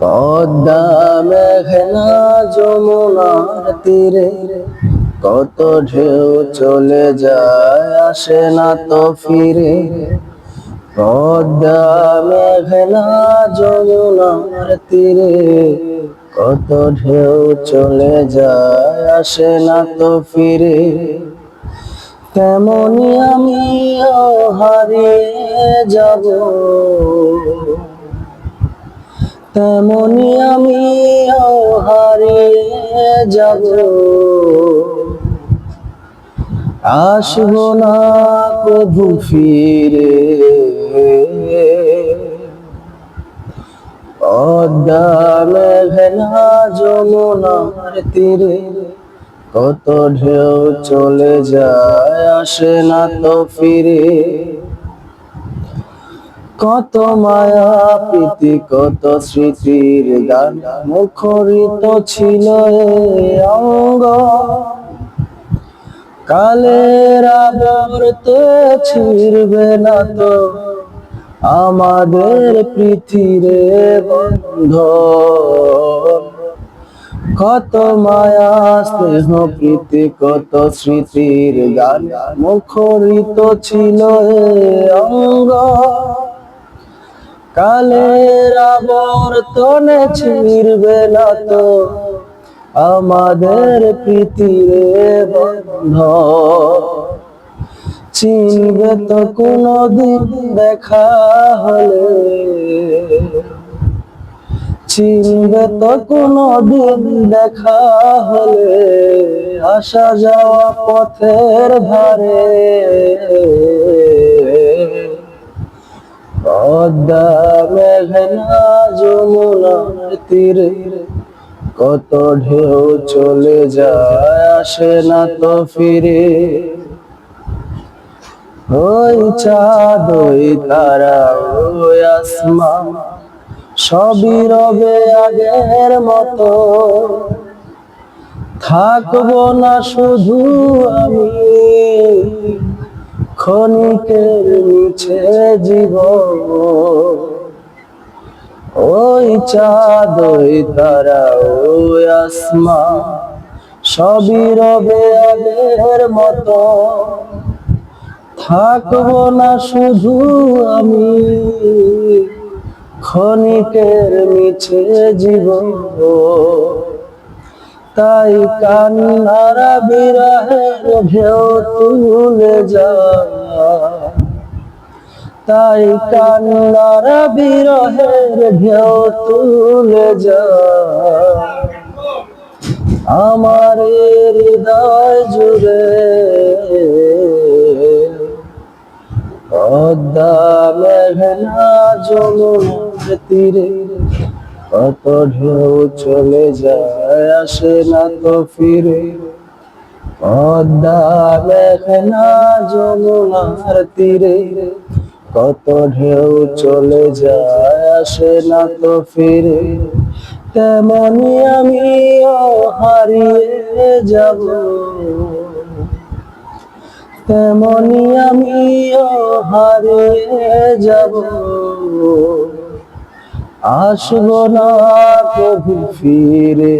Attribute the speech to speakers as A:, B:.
A: পদ্মা মেঘনা যমুনার তীরে কত ঢেউ চলে যায়, আসে না তো ফিরে। পদ্মা মেঘনা যমুনার তীরে কত ঢেউ চলে যায়, আসে না তো ফিরে। তেমনি আমিও হারিয়ে যাব, তেমনি আমিও হারিয়ে যাব, আসবো না কভু ফিরে। পদ্মা মেঘনা যমুনার তীরে কত ঢেউ চলে যায়, আসে না তো ফিরে। কত মায়া প্রীতি কত স্মৃতির গান মুখরিত ছিল এ অঙ্গ। কালের আবর্তে ছিড়বে না তো আমাদের পৃথিবীরে বন্ধন। কত মায়া স্নেহ প্রীতি কত স্মৃতির গান মুখরিত ছিল এ অঙ্গ। কালের আবর্তনে ছিড়বে না তো আমাদের পৃথিবীরে বন্ধন। চিনবে তো কোনদিন দেখা হলে, চিনবে তো কোনদিন দেখা হলে, আসা যাওয়া পথের ধারে। পদ্মা মেঘনা যমুনার তীরে কত ঢেউ চলে যায়, আসে না তো ফিরে। ওই চাঁদ ওই তারা ওই আসমান সবই রবে আগের মতো। থাকবো না শুধু আমি ক্ষণিকের মিছে জীবন। ওই চাঁদ ওই তারা ওই আসমান সবই রবে আগের মতো। থাকবো না শুধু আমি ক্ষণিকের মিছে জীবন। তাই কান্নারা বিরহের ঢেউ তুলে যায়, তাই কান্নারা বিরহের ঢেউ তুলে যায় আমার হৃদয় জুড়ে। পদ্মা মেঘনা যমুনার তীরে কত ঢেউ চলে যায়, আসে না তো ফিরে। পদ্মা মেঘনা যমুনার তীরে কত ঢেউ চলে যায়, আসে না তো ফিরে। তেমনি আমিও হারিয়ে যাব, তেমনি আমিও হারিয়ে যাব, আসবো না কভু ফিরে।